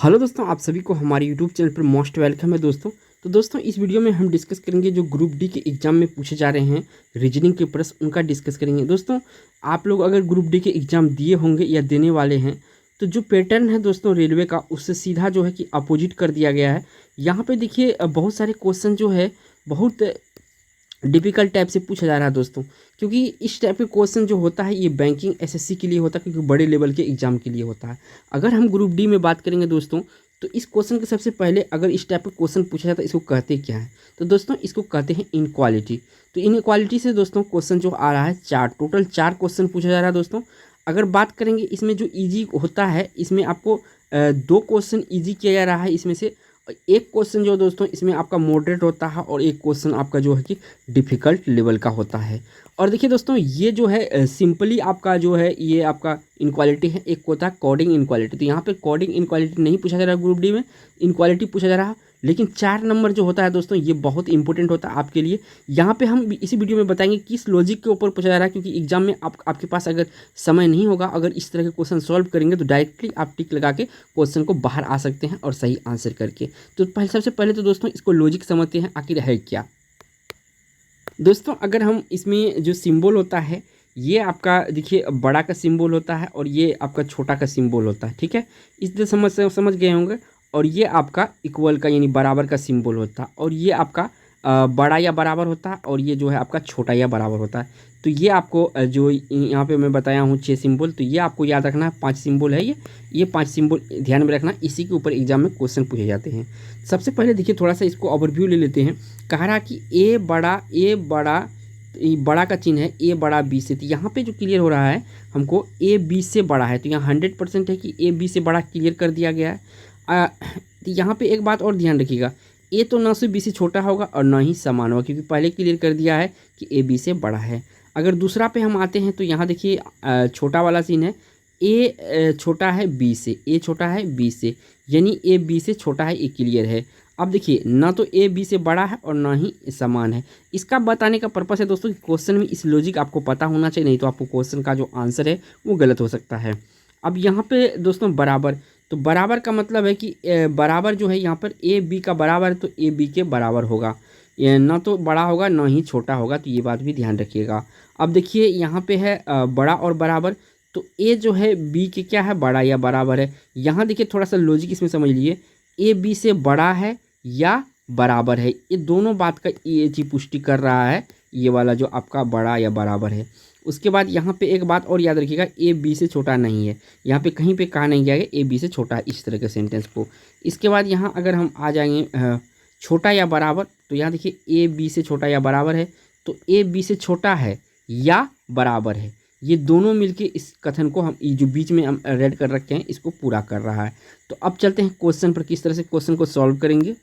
Hello दोस्तों, आप सभी को हमारे यूट्यूब चैनल पर मोस्ट वेलकम है दोस्तों। तो दोस्तों इस वीडियो में हम डिस्कस करेंगे जो ग्रुप डी के एग्ज़ाम में पूछे जा रहे हैं रीजनिंग के प्रश्न, उनका डिस्कस करेंगे। दोस्तों आप लोग अगर ग्रुप डी के एग्ज़ाम दिए होंगे या देने वाले हैं तो जो पैटर्न है दोस्तों रेलवे का, उससे सीधा जो है कि अपोजिट कर दिया गया है। यहाँ पे देखिए बहुत सारे क्वेश्चन जो है बहुत डिफ़िकल्ट टाइप से पूछा जा रहा है दोस्तों, क्योंकि इस टाइप के क्वेश्चन जो होता है ये बैंकिंग एसएससी के लिए होता है, क्योंकि बड़े लेवल के एग्जाम के लिए होता है। अगर हम ग्रुप डी में बात करेंगे दोस्तों, तो इस क्वेश्चन के सबसे पहले अगर इस टाइप का क्वेश्चन पूछा जाता है इसको कहते क्या है, तो दोस्तों इसको कहते हैं इनक्वालिटी। तो इनक्वालिटी से दोस्तों क्वेश्चन जो आ रहा है टोटल चार क्वेश्चन पूछा जा रहा है दोस्तों। अगर बात करेंगे इसमें जो ईजी होता है, इसमें आपको दो क्वेश्चन ईजी किया जा रहा है इसमें से। एक क्वेश्चन जो दोस्तों इसमें आपका मॉडरेट होता है और एक क्वेश्चन आपका जो है कि डिफ़िकल्ट लेवल का होता है। और देखिए दोस्तों ये जो है सिंपली आपका जो है ये आपका इनक्वालिटी है, एक होता है कोडिंग इनक्वालिटी। तो यहाँ पे कोडिंग इनक्वालिटी नहीं पूछा जा रहा है ग्रुप डी में, इनक्वालिटी पूछा जा रहा है। लेकिन 4 नंबर जो होता है दोस्तों ये बहुत इंपॉर्टेंट होता है आपके लिए। यहाँ पे हम इसी वीडियो में बताएंगे किस लॉजिक के ऊपर पूछा जा रहा है, क्योंकि एग्जाम में आपके पास अगर समय नहीं होगा, अगर इस तरह के क्वेश्चन सॉल्व करेंगे तो डायरेक्टली आप टिक लगा के क्वेश्चन को बाहर आ सकते हैं और सही आंसर करके। तो सबसे पहले तो दोस्तों इसको लॉजिक समझते हैं आखिर है क्या। दोस्तों अगर हम इसमें जो सिंबल होता है ये आपका देखिए बड़ा का सिंबल होता है और ये आपका छोटा का सिंबल होता है, ठीक है। इस समझ गए होंगे। और ये आपका इक्वल का यानी बराबर का सिंबल होता है, और ये आपका बड़ा या बराबर होता है, और ये जो है आपका छोटा या बराबर होता है। तो ये आपको जो यहाँ पे मैं बताया हूँ 6 सिंबल, तो ये आपको याद रखना है। 5 सिंबल है ये 5 सिंबल ध्यान में रखना, इसी के ऊपर एग्जाम में क्वेश्चन पूछे जाते हैं। सबसे पहले देखिए थोड़ा सा इसको ओवरव्यू ले लेते हैं। कह रहा कि ए बड़ा का चिन्ह है ए बड़ा बी से। तो यहाँ पे जो क्लियर हो रहा है हमको ए बी से बड़ा है, तो यहाँ 100% है कि ए बी से बड़ा क्लियर कर दिया गया है। तो यहाँ पे एक बात और ध्यान रखिएगा, ए तो ना से बी से छोटा होगा और ना ही समान होगा, क्योंकि पहले क्लियर कर दिया है कि ए बी से बड़ा है। अगर दूसरा पे हम आते हैं तो यहाँ देखिए छोटा वाला सीन है, ए छोटा है बी से, ए छोटा है बी से, यानी ए बी से छोटा है, ये क्लियर है। अब देखिए ना तो ए बी से बड़ा है और ना ही समान है। इसका बताने का पर्पस है दोस्तों कि क्वेश्चन में इस लॉजिक आपको पता होना चाहिए, नहीं तो आपको क्वेश्चन का जो आंसर है वो गलत हो सकता है। अब यहाँ पे दोस्तों बराबर, तो बराबर का मतलब है कि बराबर जो है यहाँ पर ए बी का बराबर है, तो ए बी के बराबर होगा, ये ना तो बड़ा होगा ना ही छोटा होगा, तो ये बात भी ध्यान रखिएगा। अब देखिए यहाँ पे है बड़ा और बराबर, तो ए जो है बी के क्या है, बड़ा या बराबर है। यहाँ देखिए थोड़ा सा लॉजिक इसमें समझ लीजिए, ए बी से बड़ा है या बराबर है, ये दोनों बात का ये चीज पुष्टि कर रहा है, ये वाला जो आपका बड़ा या बराबर है। उसके बाद यहाँ पे एक बात और याद रखिएगा, ए बी से छोटा नहीं है, यहाँ पे कहीं पे कहा नहीं गया है ए बी से छोटा है, इस तरह के सेंटेंस को। इसके बाद यहाँ अगर हम आ जाएंगे छोटा या बराबर, तो यहाँ देखिए ए बी से छोटा या बराबर है, तो ए बी से छोटा है या बराबर है, ये दोनों मिलके इस कथन को हम जो बीच में हम रेड कर रखे हैं इसको पूरा कर रहा है। तो अब चलते हैं क्वेश्चन पर, किस तरह से क्वेश्चन को सॉल्व करेंगे।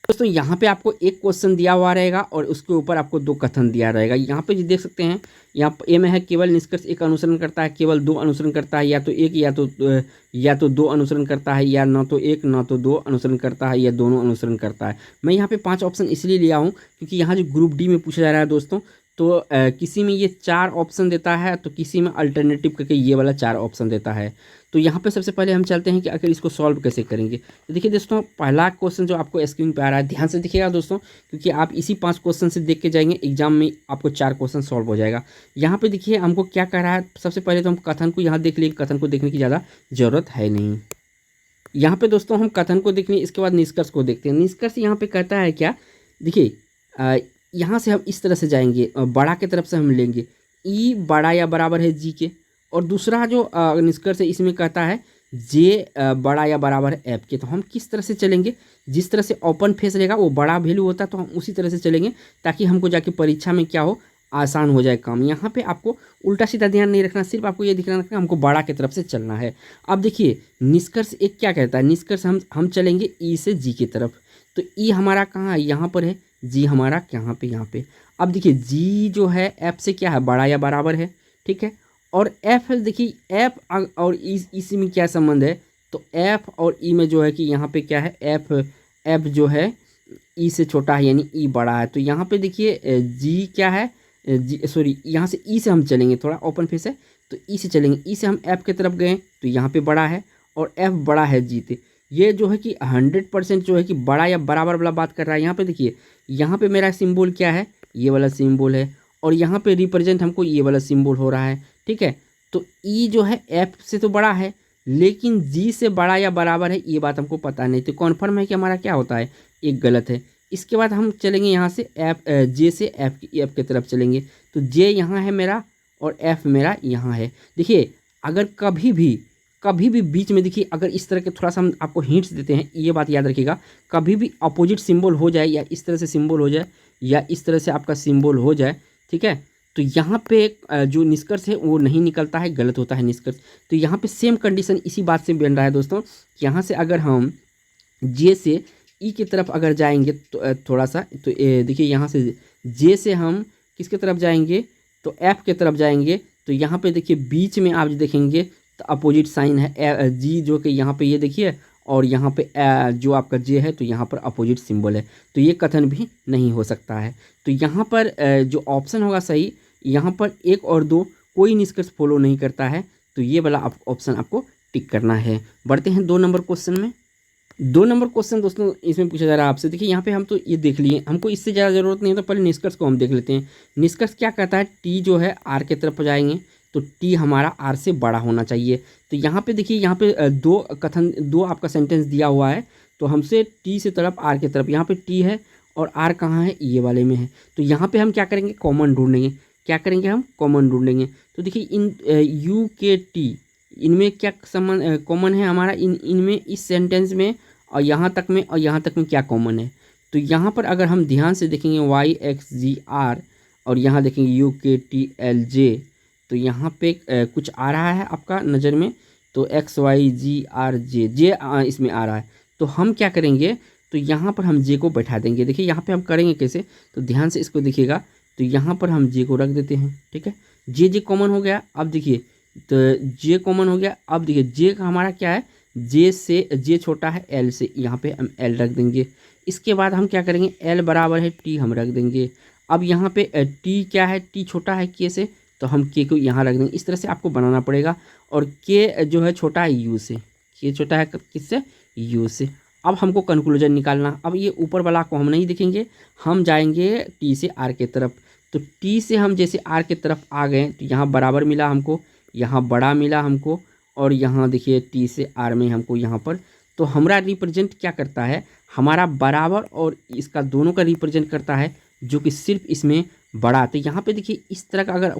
दोस्तों यहाँ पे आपको एक क्वेश्चन दिया हुआ रहेगा और उसके ऊपर आपको 2 कथन दिया रहेगा। यहाँ पे जो देख सकते हैं, यहाँ ए में है केवल निष्कर्ष एक अनुसरण करता है, केवल 2 अनुसरण करता है, या तो एक या तो 2 अनुसरण करता है, या ना तो एक ना तो 2 अनुसरण करता है, या दोनों अनुसरण करता है। मैं यहाँ पे 5 ऑप्शन इसलिए लिया हूँ क्योंकि यहाँ जो ग्रुप डी में पूछा जा रहा है दोस्तों, तो किसी में ये 4 ऑप्शन देता है, तो किसी में अल्टरनेटिव करके ये वाला 4 ऑप्शन देता है। तो यहाँ पे सबसे पहले हम चलते हैं कि आखिर इसको सॉल्व कैसे करेंगे। तो देखिए दोस्तों पहला क्वेश्चन जो आपको स्क्रीन पे आ रहा है, ध्यान से देखिएगा दोस्तों, क्योंकि आप इसी 5 क्वेश्चन से देख के जाएंगे एग्जाम में आपको 4 क्वेश्चन सॉल्व हो जाएगा। यहाँ पे देखिए हमको क्या कह रहा है, सबसे पहले तो हम कथन को यहाँ देख लेंगे, कथन को देखने की ज़्यादा ज़रूरत है नहीं। यहाँ पे दोस्तों हम कथन को देख लें, इसके बाद निष्कर्ष को देखते हैं। निष्कर्ष यहाँ पे कहता है क्या, देखिए यहाँ से हम इस तरह से जाएंगे, बड़ा की तरफ से हम लेंगे, ई बड़ा या बराबर है जी के, और दूसरा जो निष्कर्ष है इसमें कहता है जे बड़ा या बराबर है एफ के। तो हम किस तरह से चलेंगे, जिस तरह से ओपन फेस रहेगा वो बड़ा वैल्यू होता है, तो हम उसी तरह से चलेंगे ताकि हमको जाके परीक्षा में क्या हो, आसान हो जाए काम। यहाँ पे आपको उल्टा सीधा ध्यान नहीं रखना, सिर्फ आपको ये दिखना रखना हमको बड़ा की तरफ से चलना है। अब देखिए निष्कर्ष एक क्या कहता है, निष्कर्ष हम चलेंगे ई से जी की तरफ। तो ई हमारा कहाँ है, यहाँ पर है, जी हमारा यहाँ पे। अब देखिए जी जो है एफ से क्या है, बड़ा या बराबर है, ठीक है। और एफ देखिए एफ और इसी में क्या संबंध है, तो एफ और ई में जो है कि यहाँ पे क्या है, एफ जो है ई से छोटा है यानी ई बड़ा है। तो यहाँ पे देखिए जी क्या है, जी सॉरी यहाँ से ई से हम चलेंगे, थोड़ा ओपन फेस है तो ई से चलेंगे, ई से हम एफ की तरफ गए तो यहाँ पे बड़ा है और एफ बड़ा है जी, ये जो है कि 100% जो है कि बड़ा या बराबर वाला बात कर रहा है। यहाँ पे देखिए, यहाँ पे मेरा सिंबल क्या है, ये वाला सिंबल है, और यहाँ पे रिप्रेजेंट हमको ये वाला सिंबल हो रहा है, ठीक है। तो ई जो है एफ से तो बड़ा है, लेकिन जी से बड़ा या बराबर है, ये बात हमको पता नहीं। तो कॉन्फर्म है कि हमारा क्या होता है, एक गलत है। इसके बाद हम चलेंगे यहाँ से एफ, जे से एफ की तरफ चलेंगे। तो जे यहाँ है मेरा और एफ मेरा यहाँ है। देखिए, अगर कभी भी बीच में देखिए, अगर इस तरह के थोड़ा सा हम आपको हिंट्स देते हैं, ये बात याद रखिएगा, कभी भी अपोजिट सिंबल हो जाए, या इस तरह से सिंबल हो जाए, या इस तरह से आपका सिंबल हो जाए, ठीक है, तो यहाँ पे जो निष्कर्ष है वो नहीं निकलता है, गलत होता है निष्कर्ष। तो यहाँ पे सेम कंडीशन इसी बात से बन रहा है दोस्तों, कि यहाँ से अगर हम जे से ई की तरफ अगर जाएंगे तो थोड़ा सा, तो देखिए यहाँ से जे से हम किसके तरफ जाएंगे, तो एफ के तरफ जाएंगे। तो यहाँ पे देखिए बीच में आप देखेंगे तो अपोजिट साइन है, जी जो कि यहाँ पे ये देखिए, और यहाँ पे जो आपका जे है, तो यहाँ पर अपोजिट सिंबल है। तो ये कथन भी नहीं हो सकता है। तो यहाँ पर जो ऑप्शन होगा सही, यहाँ पर 1 और 2 कोई निष्कर्ष फॉलो नहीं करता है। तो ये वाला ऑप्शन आपको टिक करना है। बढ़ते हैं 2 नंबर क्वेश्चन में। 2 नंबर क्वेश्चन दोस्तों इसमें पूछा जा रहा है आपसे। देखिए यहाँ पे हम तो ये देख लिए, हमको इससे ज़्यादा ज़रूरत नहीं है, तो पहले निष्कर्ष को हम देख लेते हैं। निष्कर्ष क्या कहता है, टी जो है आर के तरफ जाएंगे, तो टी हमारा आर से बड़ा होना चाहिए। तो यहाँ पे देखिए, यहाँ पे दो आपका सेंटेंस दिया हुआ है। तो हमसे टी से तरफ आर के तरफ, यहाँ पे टी है और आर कहाँ है, ये वाले में है। तो यहाँ पे हम क्या करेंगे, कॉमन ढूंढेंगे। क्या करेंगे, हम कॉमन ढूंढेंगे। तो देखिए इन यू के टी, इनमें क्या संबंध कॉमन है हमारा, इनमें इस सेंटेंस में और यहाँ तक में और यहाँ तक में क्या कॉमन है। तो यहाँ पर अगर हम ध्यान से देखेंगे वाई एक्स जी आर, और यहाँ देखेंगे यू के टी एल जे, तो यहाँ पे कुछ आ रहा है आपका नज़र में, तो एक्स वाई जी आर जे, इसमें आ रहा है। तो हम क्या करेंगे, तो यहाँ पर हम जे को बैठा देंगे। देखिए यहाँ पे हम करेंगे कैसे, तो ध्यान से इसको देखिएगा। तो यहाँ पर हम जे को रख देते हैं, ठीक है। जे कॉमन हो गया। अब देखिए, तो जे कॉमन हो गया। अब देखिए जे का हमारा क्या है, जे छोटा है एल से, यहाँ पे हम एल रख देंगे। इसके बाद हम क्या करेंगे, एल बराबर है टी हम रख देंगे। अब यहाँ पे टी क्या है, टी छोटा है के से, तो हम के को यहाँ रख देंगे। इस तरह से आपको बनाना पड़ेगा। और के जो है छोटा है यू से, के छोटा है किससे, यू से। अब हमको कंक्लूजन निकालना। अब ये ऊपर वाला को हम नहीं देखेंगे, हम जाएंगे टी से आर के तरफ। तो टी से हम जैसे आर के तरफ आ गए, तो यहाँ बराबर मिला हमको, यहाँ बड़ा मिला हमको, और यहाँ देखिए टी से आर में हमको यहाँ पर, तो हमारा रिप्रेजेंट क्या करता है, हमारा बराबर और इसका दोनों का रिप्रेजेंट करता है, जो कि सिर्फ इसमें बड़ा। तो यहाँ पे देखिए इस तरह का अगर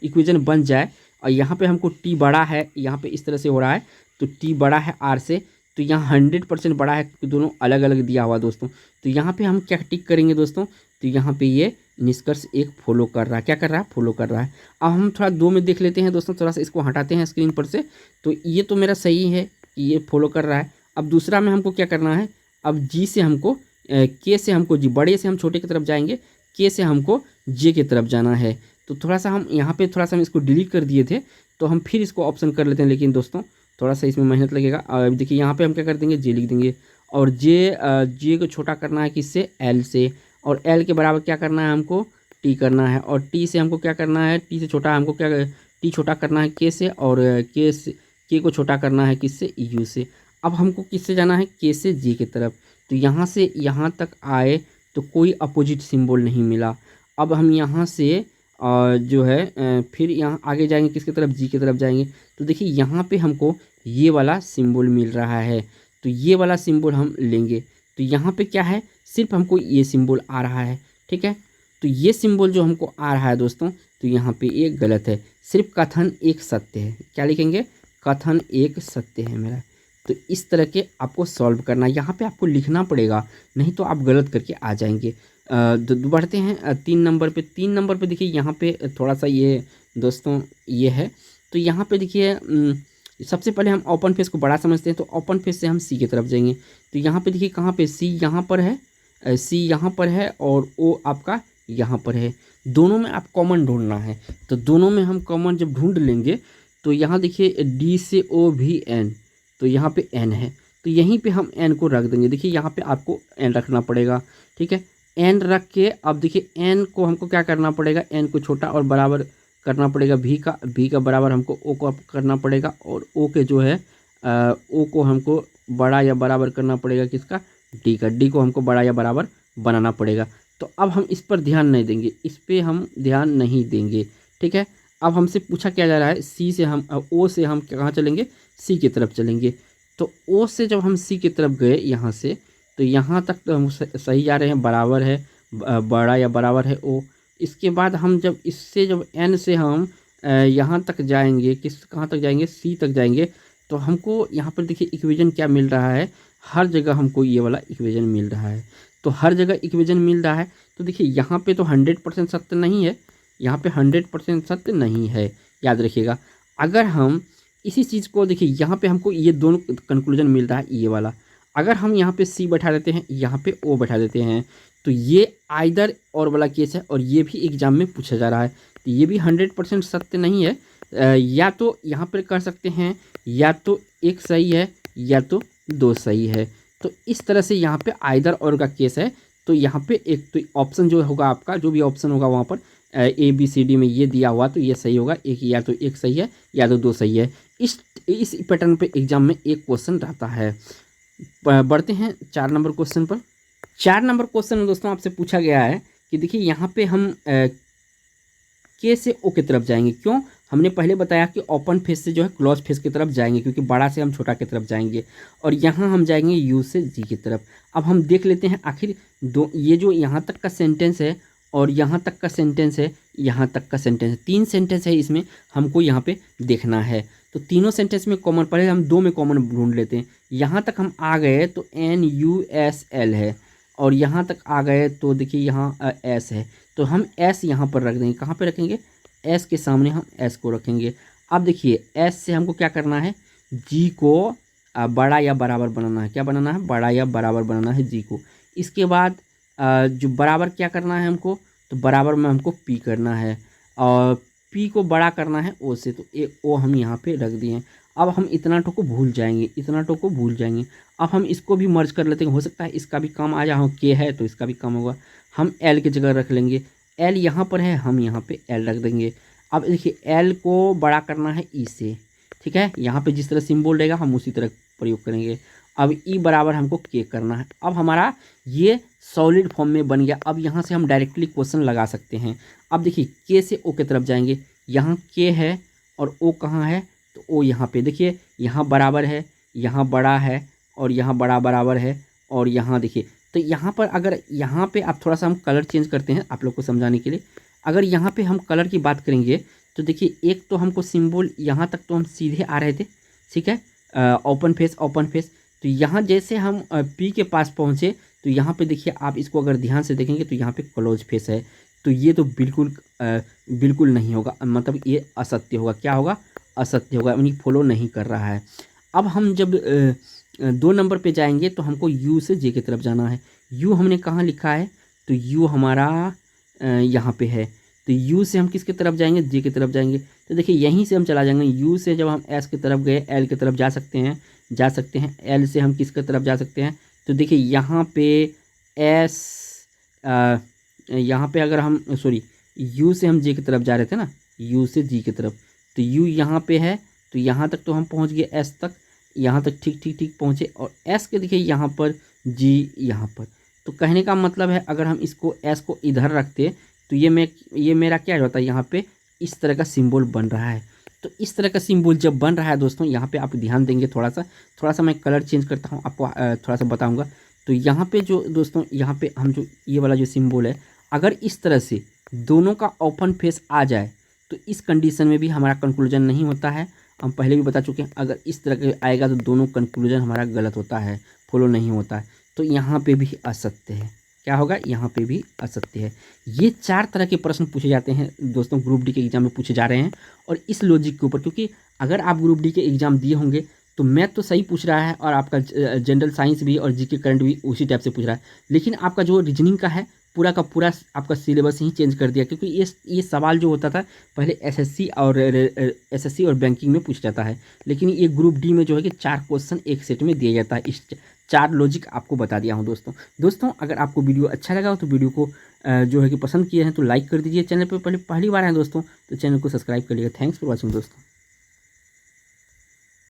इक्वेशन बन जाए, और यहाँ पे हमको टी बड़ा है, यहाँ पे इस तरह से हो रहा है, तो टी बड़ा है आर से, तो यहाँ 100% बड़ा है, क्योंकि दोनों अलग अलग दिया हुआ दोस्तों। तो यहाँ पे हम क्या टिक करेंगे दोस्तों, तो यहाँ पे ये निष्कर्ष एक फॉलो कर रहा है, क्या कर रहा है, फॉलो कर रहा है। अब हम थोड़ा 2 में देख लेते हैं दोस्तों, थोड़ा सा इसको हटाते हैं स्क्रीन पर से। तो ये तो मेरा सही है कि ये फॉलो कर रहा है। अब दूसरा में हमको क्या करना है, अब जी से हमको के से हमको जी, बड़े से हम छोटे की तरफ जाएंगे, के से हमको जे की तरफ जाना है। तो थोड़ा सा हम यहाँ पे थोड़ा सा हम इसको डिलीट कर दिए थे, तो हम फिर इसको ऑप्शन कर लेते हैं, लेकिन दोस्तों थोड़ा सा इसमें मेहनत लगेगा। अब देखिए यहाँ पे हम क्या कर देंगे, जे लिख देंगे, और जे को छोटा करना है किससे, एल से, और एल के बराबर क्या करना है हमको, टी करना है, और टी से हमको क्या करना है, टी से छोटा हमको क्या, टी छोटा करना है के से, और के को छोटा करना है किससे, यू से। अब हमको किससे जाना है, के से जे की तरफ। तो यहाँ से यहाँ तक आए तो कोई अपोजिट सिंबल नहीं मिला। अब हम यहाँ से जो है फिर यहाँ आगे जाएंगे, किसकी तरफ, जी की तरफ जाएंगे। तो देखिए यहाँ पे हमको ये वाला सिंबल मिल रहा है, तो ये वाला सिंबल हम लेंगे। तो यहाँ पे क्या है, सिर्फ हमको ये सिंबल आ रहा है, ठीक है। तो ये सिंबल जो हमको आ रहा है दोस्तों, तो यहाँ पे ये गलत है, सिर्फ कथन एक सत्य है। क्या लिखेंगे, कथन एक सत्य है मेरा। तो इस तरह के आपको सॉल्व करना, यहाँ पे आपको लिखना पड़ेगा, नहीं तो आप गलत करके आ जाएंगे। बढ़ते हैं 3 नंबर पे। 3 नंबर पे देखिए यहाँ पे थोड़ा सा ये दोस्तों ये है। तो यहाँ पे देखिए सबसे पहले हम ओपन फेस को बड़ा समझते हैं, तो ओपन फेस से हम सी की तरफ जाएंगे। तो यहाँ पे देखिए कहाँ पे, सी यहाँ पर है, सी यहाँ पर है, और ओ आपका यहाँ पर है। दोनों में आप कॉमन ढूंढना है। तो दोनों में हम कॉमन जब ढूंढ लेंगे, तो यहाँ देखिए डी से ओ भी एन, तो यहाँ पे एन है, तो यहीं पे हम एन को रख देंगे। देखिए यहाँ पे आपको एन रखना पड़ेगा, ठीक है। एन रख के अब देखिए एन को हमको क्या करना पड़ेगा, एन को छोटा और बराबर करना पड़ेगा भी का बराबर हमको ओ को करना पड़ेगा, और ओ के जो है ओ को हमको बड़ा या बराबर करना पड़ेगा किसका, डी का। डी को हमको बड़ा या बराबर बनाना पड़ेगा। तो अब हम इस पर ध्यान नहीं देंगे, इस पर हम ध्यान नहीं देंगे, ठीक है। अब हमसे पूछा क्या जा रहा है, सी से हम ओ से हम कहाँ चलेंगे, सी की तरफ चलेंगे। तो ओ से जब हम सी की तरफ गए यहाँ से, तो यहाँ तक तो हम सही जा रहे हैं, बराबर है, बड़ा या बराबर है ओ। इसके बाद हम जब इससे जब एन से हम यहाँ तक जाएंगे, कहाँ तक जाएंगे, सी तक जाएंगे, तो हमको यहाँ पर देखिए इक्वेशन क्या मिल रहा है, हर जगह हमको ये वाला इक्वेशन मिल रहा है। तो हर जगह इक्वेशन मिल रहा है, तो देखिए यहाँ पे तो 100% सत्य नहीं है, यहाँ पे 100% सत्य नहीं है, याद रखिएगा। अगर हम इसी चीज़ को देखिए, यहाँ पे हमको ये दोनों कंक्लूजन मिल रहा है, ये वाला, अगर हम यहाँ पे सी बैठा देते हैं, यहाँ पे ओ बैठा देते हैं, तो ये आइदर और वाला केस है, और ये भी एग्जाम में पूछा जा रहा है। तो ये भी 100% सत्य नहीं है, या तो यहाँ पर कर सकते हैं, या तो एक सही है या तो दो सही है। तो इस तरह से यहाँ पे आइदर और का केस है। तो यहाँ पे एक तो ऑप्शन जो होगा आपका, जो भी ऑप्शन होगा वहाँ पर ए बी सी डी में ये दिया हुआ, तो ये सही होगा, एक या तो एक सही है या तो दो सही है। इस पैटर्न पे एग्जाम में एक क्वेश्चन रहता है। बढ़ते हैं 4 नंबर क्वेश्चन पर। 4 नंबर क्वेश्चन में दोस्तों आपसे पूछा गया है कि देखिए यहाँ पे हम के से ओ की तरफ जाएंगे। क्यों, हमने पहले बताया कि ओपन फेस से जो है क्लोज फेस की तरफ जाएंगे, क्योंकि बड़ा से हम छोटा की तरफ जाएंगे, और यहाँ हम जाएंगे यू से जी की तरफ। अब हम देख लेते हैं आखिर ये जो यहाँ तक का सेंटेंस है और यहाँ तक का सेंटेंस है, यहाँ तक का सेंटेंस है, 3 सेंटेंस है, इसमें हमको यहाँ पे देखना है। तो तीनों सेंटेंस में कॉमन, पहले हम 2 में कॉमन ढूंढ लेते हैं। यहाँ तक हम आ गए तो NUSL है, और यहाँ तक आ गए तो देखिए यहाँ एस है, तो हम एस यहाँ पर रख देंगे। कहाँ पे रखेंगे, एस के सामने हम एस को रखेंगे। अब देखिए एस से हमको क्या करना है, जी को बड़ा या बराबर बनाना है। क्या बनाना है, बड़ा या बराबर बनाना है जी को। इसके बाद जो बराबर क्या करना है हमको, तो बराबर में हमको पी करना है, और पी को बड़ा करना है ओ से, तो ओ हम यहाँ पे रख दिए। अब हम इतना टो को भूल जाएंगे, इतना टो को भूल जाएंगे। अब हम इसको भी मर्ज कर लेते हैं, हो सकता है इसका भी काम आ जाए, हाँ के है तो इसका भी काम होगा। हम एल की जगह रख लेंगे, एल यहाँ पर है, हम यहाँ पे एल रख देंगे। अब देखिए एल को बड़ा करना है ई से, ठीक है, यहाँ पे जिस तरह सिंबल रहेगा हम उसी तरह प्रयोग करेंगे। अब ई बराबर हमको के करना है। अब हमारा ये सॉलिड फॉर्म में बन गया। अब यहाँ से हम डायरेक्टली क्वेश्चन लगा सकते हैं। अब देखिए के से ओ की तरफ जाएंगे, यहाँ के है और ओ कहाँ है, तो ओ यहाँ पे देखिए, यहाँ बराबर है, यहाँ बड़ा है, और यहाँ बड़ा बराबर है, और यहाँ देखिए। तो यहाँ पर अगर यहाँ पे आप थोड़ा सा हम कलर चेंज करते हैं आप लोग को समझाने के लिए। अगर यहाँ पे हम कलर की बात करेंगे तो देखिए, एक तो हमको सिंबल यहाँ तक तो हम सीधे आ रहे थे, ठीक है, ओपन फेस ओपन फेस। तो यहाँ जैसे हम पी के पास पहुँचे तो यहाँ पे देखिए, आप इसको अगर ध्यान से देखेंगे तो यहाँ पे क्लोज फेस है। तो ये तो बिल्कुल नहीं होगा, मतलब ये असत्य होगा। क्या होगा, असत्य होगा, यानी फॉलो नहीं कर रहा है। अब हम जब 2 नंबर पे जाएंगे तो हमको यू से जे की तरफ जाना है। यू हमने कहाँ लिखा है, तो यू हमारा यहाँ पे है। तो यू से हम किसकी तरफ जाएंगे, जे की तरफ जाएंगे। तो देखिए यहीं से हम चला जाएंगे, यू से जब हम एस की तरफ गए एल की तरफ जा सकते हैं, एल से हम किसकी तरफ जा सकते हैं, तो देखिए यहाँ पे एस, यहाँ पे अगर हम यू से हम जे की तरफ जा रहे थे ना, यू से जी की तरफ, तो यू यहाँ पे है, तो यहाँ तक तो हम पहुँच गए एस तक, यहाँ तक ठीक पहुँचे, और एस के देखिए यहाँ पर, जी यहाँ पर। तो कहने का मतलब है अगर हम इसको एस को इधर रखते तो ये मेरा क्या होता है, यहाँ पे इस तरह का सिंबल बन रहा है। तो इस तरह का सिंबल जब बन रहा है दोस्तों, यहाँ पे आप ध्यान देंगे, थोड़ा सा मैं कलर चेंज करता हूँ, आपको थोड़ा सा बताऊँगा। तो यहाँ पे जो दोस्तों, यहाँ पे हम जो ये वाला जो सिंबल है, अगर इस तरह से दोनों का ओपन फेस आ जाए तो इस कंडीशन में भी हमारा कंक्लूजन नहीं होता है। हम पहले भी बता चुके हैं, अगर इस तरह का आएगा तो दोनों कंक्लूजन हमारा गलत होता है, फॉलो नहीं होता है। तो यहाँ पे भी असत्य है। क्या होगा, यहाँ पे भी असत्य है। ये 4 तरह के प्रश्न पूछे जाते हैं दोस्तों, ग्रुप डी के एग्जाम में पूछे जा रहे हैं, और इस लॉजिक के ऊपर, क्योंकि अगर आप ग्रुप डी के एग्जाम दिए होंगे तो मैथ तो सही पूछ रहा है, और आपका जनरल साइंस भी और जीके करंट भी उसी टाइप से पूछ रहा है, लेकिन आपका जो रीजनिंग का है पूरा का पूरा आपका सिलेबस ही चेंज कर दिया। क्योंकि ये सवाल जो होता था पहले एसएससी और बैंकिंग में पूछा जाता है, लेकिन ये ग्रुप डी में जो है कि 4 क्वेश्चन एक सेट में दिया जाता है। इस 4 लॉजिक आपको बता दिया हूँ दोस्तों। अगर आपको वीडियो अच्छा लगा हो तो वीडियो को जो है कि पसंद किए हैं तो लाइक कर दीजिए। चैनल पर पहली बार आए दोस्तों तो चैनल को सब्सक्राइब कर लीजिएगा। थैंक्स फॉर वॉचिंग दोस्तों।